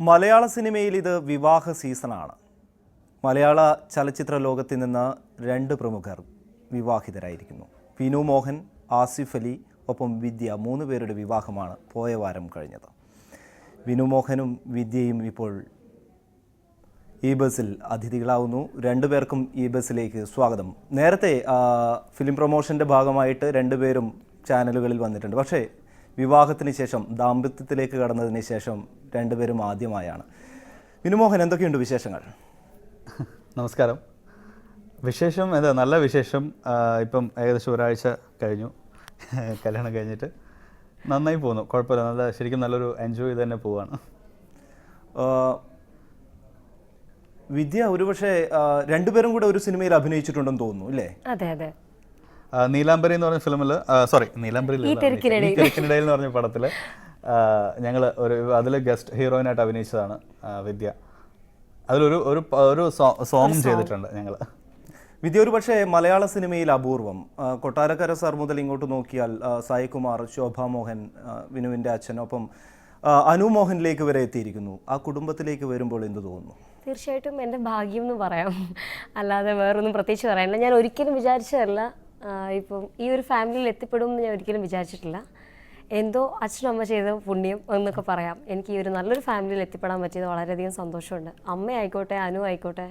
മലയാള സിനിമയിൽ ഇത് വിവാഹ സീസണാണ്. മലയാള ചലച്ചിത്ര ലോകത്തിൽ നിന്ന് രണ്ട് പ്രമുഖർ വിവാഹിതരായിരിക്കുന്നു. വിനു മോഹൻ, ആസിഫ് അലി ഒപ്പം വിദ്യ, 3 പേരുടെ വിവാഹമാണ് പോയ വാരം കഴിഞ്ഞത്. വിനു മോഹനും വിദ്യയും ഇപ്പോൾ ഈ ബസ്സിൽ അതിഥികളാവുന്നു. 2 പേർക്കും ഈ ബസ്സിലേക്ക് സ്വാഗതം. നേരത്തെ ഫിലിം പ്രൊമോഷൻ്റെ ഭാഗമായിട്ട് 2 പേരും ചാനലുകളിൽ വന്നിട്ടുണ്ട്. പക്ഷേ വിവാഹത്തിന് ശേഷം, ദാമ്പത്യത്തിലേക്ക് കടന്നതിന് ശേഷം 2 പേരും ആദ്യമായാണ്. വിനുമോഹൻ, എന്തൊക്കെയുണ്ട് വിശേഷങ്ങൾ? നമസ്കാരം. വിശേഷം എന്താ, നല്ല വിശേഷം. ഇപ്പം ഏകദേശം ഒരാഴ്ച കഴിഞ്ഞു കല്യാണം കഴിഞ്ഞിട്ട്. നന്നായി പോകുന്നു, കുഴപ്പമില്ല. ശരിക്കും നല്ലൊരു എൻജോയ് ചെയ്ത് തന്നെ പോവാണ്. വിദ്യ ഒരുപക്ഷെ 2 പേരും കൂടെ ഒരു സിനിമയിൽ അഭിനയിച്ചിട്ടുണ്ടെന്ന് തോന്നുന്നു, അല്ലേ? അതെ അതെ. നീലാംബരി എന്ന് പറഞ്ഞ ഫിലിമിൽ, നീലാംബരി തിരക്കിനിടയിൽ എന്ന് പറഞ്ഞ പടത്തിൽ ഞങ്ങൾ അതിൽ ഗസ്റ്റ് ഹീറോയിനായിട്ട് അഭിനയിച്ചതാണ് വിദ്യ. അതിലൊരു സോങ്ങും ചെയ്തിട്ടുണ്ട് ഞങ്ങൾ. വിദ്യ ഒരു പക്ഷേ മലയാള സിനിമയിൽ അപൂർവം. കൊട്ടാരക്കര സാർ മുതൽ ഇങ്ങോട്ട് നോക്കിയാൽ സായികുമാർ, ശോഭ മോഹൻ, വിനുവിൻ്റെ അച്ഛനൊപ്പം അനു മോഹനിലേക്ക് വരെ എത്തിയിരിക്കുന്നു. ആ കുടുംബത്തിലേക്ക് വരുമ്പോൾ എന്ത് തോന്നുന്നു? തീർച്ചയായിട്ടും എൻ്റെ ഭാഗ്യം എന്ന് പറയാം, അല്ലാതെ വേറൊന്നും പ്രത്യേകിച്ച് പറയാനില്ല. ഞാൻ ഒരിക്കലും വിചാരിച്ചതല്ല ഇപ്പം ഈ ഒരു ഫാമിലിയിൽ എത്തിപ്പെടുമെന്ന് ഞാൻ ഒരിക്കലും വിചാരിച്ചിട്ടില്ല. എന്തോ അച്ഛനും അമ്മ ചെയ്ത പുണ്യം എന്നൊക്കെ പറയാം. എനിക്ക് ഈ ഒരു നല്ലൊരു ഫാമിലിയിൽ എത്തിപ്പെടാൻ പറ്റിയത് വളരെയധികം സന്തോഷമുണ്ട്. അമ്മയായിക്കോട്ടെ, അനു ആയിക്കോട്ടെ,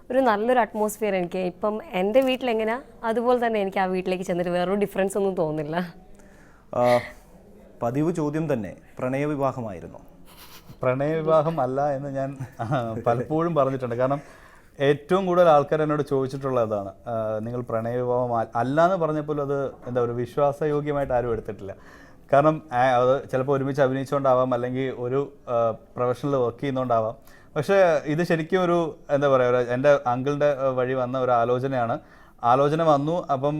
ഒരു നല്ലൊരു അറ്റ്മോസ്ഫിയർ എനിക്ക് ഇപ്പം എൻ്റെ വീട്ടിലെങ്ങനെയാണ് അതുപോലെ തന്നെ എനിക്ക് ആ വീട്ടിലേക്ക് ചെന്നിട്ട് വേറൊരു ഡിഫറൻസ് ഒന്നും തോന്നുന്നില്ല. പതിവ് ചോദ്യം തന്നെ, പ്രണയവിവാഹമായിരുന്നു? പ്രണയവിവാഹം അല്ല എന്ന് ഞാൻ പലപ്പോഴും പറഞ്ഞിട്ടുണ്ട്. കാരണം ഏറ്റവും കൂടുതൽ ആൾക്കാർ എന്നോട് ചോദിച്ചിട്ടുള്ളതാണ്, നിങ്ങൾ പ്രണയവിവാഹം അല്ല എന്ന് പറഞ്ഞപ്പോൾ അത് എന്താ ഒരു വിശ്വാസയോഗ്യമായിട്ട് ആരും എടുത്തിട്ടില്ല. കാരണം അത് ചിലപ്പോൾ ഒരുമിച്ച് അഭിനയിച്ചുകൊണ്ടാവാം, അല്ലെങ്കിൽ ഒരു പ്രൊഫഷണൽ വർക്ക് ചെയ്യുന്നതുകൊണ്ടാവാം. പക്ഷേ ഇത് ശരിക്കും ഒരു എന്താ പറയുക, എൻ്റെ അങ്കിളിൻ്റെ വഴി വന്ന ഒരു ആലോചന വന്നു. അപ്പം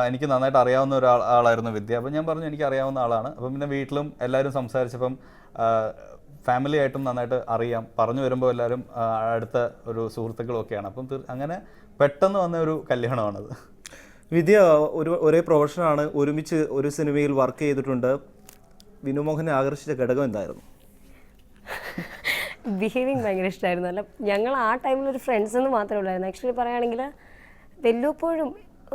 എനിക്ക് നന്നായിട്ട് അറിയാവുന്ന ഒരാളായിരുന്നു വിദ്യ. അപ്പം ഞാൻ പറഞ്ഞു എനിക്ക് അറിയാവുന്ന ആളാണ്. അപ്പം പിന്നെ വീട്ടിലും എല്ലാവരും സംസാരിച്ചപ്പം ഫാമിലി ആയിട്ടും നന്നായിട്ട് അറിയാം. പറഞ്ഞു വരുമ്പോൾ എല്ലാവരും അടുത്ത ഒരു സുഹൃത്തുക്കളൊക്കെയാണ്. അപ്പം അങ്ങനെ പെട്ടെന്ന് വന്ന ഒരു കല്യാണമാണത്. വിദ്യ ഒരേ പ്രൊഫഷനാണ്, ഒരുമിച്ച് ഒരു സിനിമയിൽ വർക്ക് ചെയ്തിട്ടുണ്ട്. വിനുമോഹനെ ആകർഷിച്ച ഘടകം എന്തായിരുന്നു? ബിഹേവിങ് ഭയങ്കര ഇഷ്ടമായിരുന്നു. അല്ല, ഞങ്ങൾ ആ ടൈമിൽ ഒരു ഫ്രണ്ട്സ് എന്ന് മാത്രമേ ഉള്ളായിരുന്നു. ആക്ച്വലി പറയുകയാണെങ്കിൽ വല്ലപ്പോഴും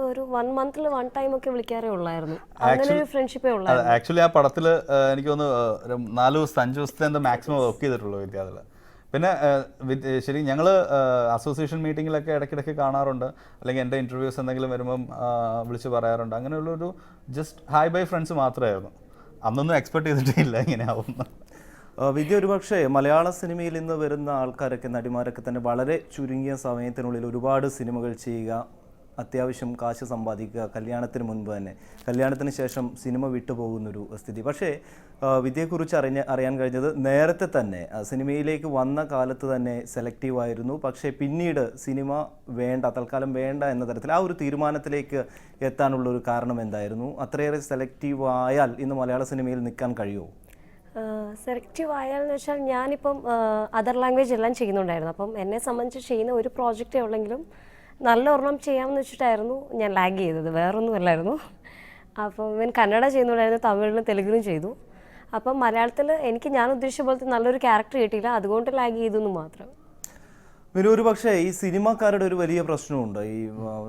ഒരു 1 മന്തിൽ 1 ടൈം ഒക്കെ വിളിക്കാറേ ഉള്ളായിരുന്നു. അങ്ങനെ ഒരു ഫ്രണ്ട്ഷിപ്പേ ഉള്ളായിരുന്നു. ആക്ച്വലി ആ പടത്തിൽ എനിക്ക് തോന്നുന്നു 4 ദിവസം 5 ദിവസത്തെ എന്താ മാക്സിമം വർക്ക് ചെയ്തിട്ടുള്ളൂ വിദ്യ അതിൽ. പിന്നെ ശരി, ഞങ്ങൾ അസോസിയേഷൻ മീറ്റിങ്ങിലൊക്കെ ഇടയ്ക്കിടയ്ക്ക് കാണാറുണ്ട്, അല്ലെങ്കിൽ എൻ്റെ ഇൻ്റർവ്യൂസ് എന്തെങ്കിലും വരുമ്പം വിളിച്ച് പറയാറുണ്ട്. അങ്ങനെയുള്ളൊരു ജസ്റ്റ് ഹായ് ബൈ ഫ്രണ്ട്സ് മാത്രമായിരുന്നു. അന്നൊന്നും എക്സ്പെക്ട് ചെയ്തിട്ടില്ല ഇങ്ങനെയാവുന്നു. വിദ്യ ഒരുപക്ഷെ മലയാള സിനിമയിൽ നിന്ന് വരുന്ന ആൾക്കാരൊക്കെ, നടിമാരൊക്കെ തന്നെ വളരെ ചുരുങ്ങിയ സമയത്തിനുള്ളിൽ ഒരുപാട് സിനിമകൾ ചെയ്യുക, അത്യാവശ്യം കാശ് സമ്പാദിക്കുക, കല്യാണത്തിന് മുൻപ് തന്നെ, കല്യാണത്തിന് ശേഷം സിനിമ വിട്ടുപോകുന്നൊരു സ്ഥിതി. പക്ഷേ വിദ്യയെക്കുറിച്ച് അറിയാൻ കഴിഞ്ഞത് നേരത്തെ തന്നെ സിനിമയിലേക്ക് വന്ന കാലത്ത് തന്നെ സെലക്റ്റീവായിരുന്നു. പക്ഷേ പിന്നീട് സിനിമ വേണ്ട, തൽക്കാലം വേണ്ട എന്ന തരത്തിൽ ആ ഒരു തീരുമാനത്തിലേക്ക് എത്താനുള്ളൊരു കാരണം എന്തായിരുന്നു? അത്രയേറെ സെലക്റ്റീവ് ആയാൽ ഇന്ന് മലയാള സിനിമയിൽ നിൽക്കാൻ കഴിയുമോ? സെലക്റ്റീവ് ആയാലെന്ന് വെച്ചാൽ ഞാനിപ്പം അതർ ലാംഗ്വേജ് എല്ലാം ചെയ്യുന്നുണ്ടായിരുന്നു. അപ്പം എന്നെ സംബന്ധിച്ച് ചെയ്യുന്ന ഒരു പ്രോജക്റ്റേ ഉള്ളെങ്കിലും നല്ല ഒരെണ്ണം ചെയ്യാമെന്ന് വെച്ചിട്ടായിരുന്നു ഞാൻ ലാഗ് ചെയ്തത്, വേറൊന്നുമല്ലായിരുന്നു. അപ്പം ഞാൻ കന്നഡ ചെയ്യുന്നുണ്ടായിരുന്നു, തമിഴിലും തെലുങ്കിലും ചെയ്തു. അപ്പം മലയാളത്തിൽ എനിക്ക് ഞാൻ ഉദ്ദേശിച്ച പോലത്തെ നല്ലൊരു ക്യാരക്ടർ കിട്ടിയില്ല, അതുകൊണ്ട് ലാഗ് ചെയ്തു എന്ന് മാത്രം. പിന്നെ ഒരു പക്ഷേ ഈ സിനിമാക്കാരുടെ ഒരു വലിയ പ്രശ്നമുണ്ട്, ഈ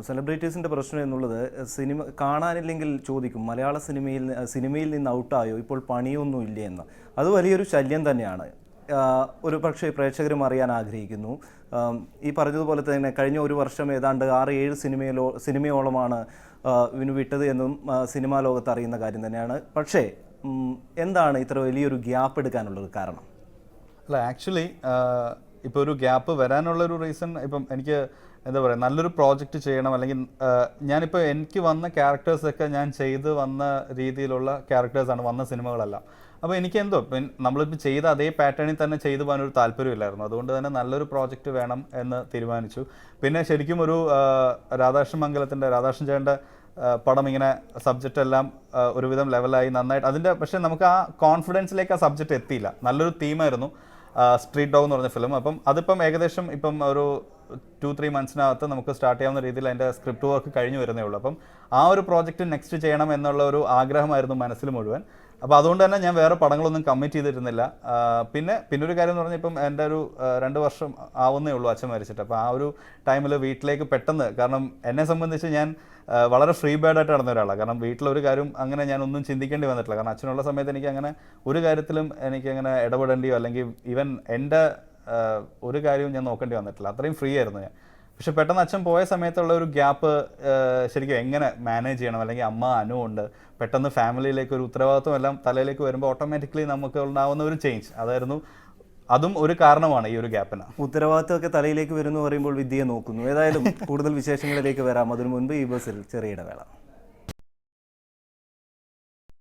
സെലിബ്രിറ്റീസിൻ്റെ പ്രശ്നം എന്നുള്ളത്. സിനിമ കാണാനില്ലെങ്കിൽ ചോദിക്കും, മലയാള സിനിമയിൽ നിന്ന് ഔട്ടായോ, ഇപ്പോൾ പണിയൊന്നും ഇല്ലേ എന്ന്. അത് വലിയൊരു ശല്യം തന്നെയാണ്. ഒരു പക്ഷേ പ്രേക്ഷകരും അറിയാൻ ആഗ്രഹിക്കുന്നു. ഈ പറഞ്ഞതുപോലെ തന്നെ കഴിഞ്ഞ ഒരു വർഷം ഏതാണ്ട് 6-7 സിനിമയോളമാണ് ഇവന് വിട്ടത് എന്നും സിനിമാ ലോകത്ത് അറിയുന്ന കാര്യം തന്നെയാണ്. പക്ഷേ എന്താണ് ഇത്ര വലിയൊരു ഗ്യാപ്പ് എടുക്കാനുള്ളത് കാരണം? അല്ല, ആക്ച്വലി ഇപ്പോൾ ഒരു ഗ്യാപ്പ് വരാനുള്ളൊരു റീസൺ, ഇപ്പം എനിക്ക് എന്താ പറയുക, നല്ലൊരു പ്രോജക്റ്റ് ചെയ്യണം, അല്ലെങ്കിൽ ഞാനിപ്പോൾ എനിക്ക് വന്ന ക്യാരക്ടേഴ്സൊക്കെ ഞാൻ ചെയ്ത് വന്ന രീതിയിലുള്ള ക്യാരക്ടേഴ്സാണ് വന്ന സിനിമകളെല്ലാം. അപ്പോൾ എനിക്ക് എന്തോ നമ്മളിപ്പോൾ ചെയ്ത അതേ പാറ്റേണിൽ തന്നെ ചെയ്തു പോകാനൊരു താല്പര്യമില്ലായിരുന്നു. അതുകൊണ്ട് തന്നെ നല്ലൊരു പ്രോജക്റ്റ് വേണം എന്ന് തീരുമാനിച്ചു. പിന്നെ ശരിക്കും ഒരു രാധാകൃഷ്ണൻ ചേട്ടൻ്റെ പടം ഇങ്ങനെ സബ്ജക്റ്റ് എല്ലാം ഒരുവിധം ലെവലായി നന്നായിട്ട് അതിൻ്റെ, പക്ഷേ നമുക്ക് ആ കോൺഫിഡൻസിലേക്ക് ആ സബ്ജക്റ്റ് എത്തിയില്ല. നല്ലൊരു തീമായിരുന്നു സ്ട്രീറ്റ് ഡോഗ് എന്ന് പറഞ്ഞ ഫിലിം. അപ്പം അതിപ്പം ഏകദേശം ഇപ്പം ഒരു 2-3 മന്ത്സിനകത്ത് നമുക്ക് സ്റ്റാർട്ട് ചെയ്യാവുന്ന രീതിയിൽ അതിൻ്റെ സ്ക്രിപ്റ്റ് വർക്ക് കഴിഞ്ഞു വരുന്നേ ഉള്ളൂ. അപ്പം ആ ഒരു പ്രോജക്റ്റ് നെക്സ്റ്റ് ചെയ്യണം എന്നുള്ള ഒരു ആഗ്രഹമായിരുന്നു മനസ്സിൽ മുഴുവൻ. അപ്പോൾ അതുകൊണ്ട് തന്നെ ഞാൻ വേറെ പടങ്ങളൊന്നും കമ്മിറ്റ് ചെയ്തിരുന്നില്ല. പിന്നെ ഒരു കാര്യം എന്ന് പറഞ്ഞാൽ ഇപ്പം എൻ്റെ ഒരു 2 വർഷം ആവുന്നേ ഉള്ളൂ അച്ഛൻ മരിച്ചിട്ട്. അപ്പോൾ ആ ഒരു ടൈമിൽ വീട്ടിലേക്ക് പെട്ടെന്ന്, കാരണം എന്നെ സംബന്ധിച്ച് ഞാൻ വളരെ ഫ്രീ ബേർഡായിട്ട് നടന്ന ഒരാളാണ്. കാരണം വീട്ടിലൊരു കാര്യം അങ്ങനെ ഞാൻ ഒന്നും ചിന്തിക്കേണ്ടി വന്നിട്ടില്ല. കാരണം അച്ഛനുള്ള സമയത്ത് എനിക്ക് അങ്ങനെ ഒരു കാര്യത്തിലും എനിക്കങ്ങനെ ഇടപെടേണ്ടിയോ അല്ലെങ്കിൽ ഈവൻ എൻ്റെ ഒരു കാര്യവും ഞാൻ നോക്കേണ്ടി വന്നിട്ടില്ല. അത്രയും ഫ്രീ ആയിരുന്നു ഞാൻ. പക്ഷെ പെട്ടെന്ന് അച്ഛൻ പോയ സമയത്തുള്ള ഒരു ഗ്യാപ്പ് ശരിക്കും എങ്ങനെ മാനേജ് ചെയ്യണം, അല്ലെങ്കിൽ അമ്മ അനു ഉണ്ട്, പെട്ടെന്ന് ഫാമിലിയിലേക്ക് ഒരു ഉത്തരവാദിത്വം എല്ലാം തലയിലേക്ക് വരുമ്പോൾ ഓട്ടോമാറ്റിക്കലി നമുക്ക് ഉണ്ടാകുന്ന ഒരു ചേഞ്ച്, അതും ഒരു കാരണമാണ് ഈ ഒരു ഗ്യാപ്പിന്. ഉത്തരവാദിത്തമൊക്കെ തലയിലേക്ക് വരുന്നു പറയുമ്പോൾ വിദ്യയെ നോക്കുന്നു. ഏതായാലും കൂടുതൽ വിശേഷങ്ങളിലേക്ക് വരാം. അതിനു മുൻപ് ഈ ബസ്സിൽ ചെറിയ ഇടവേള.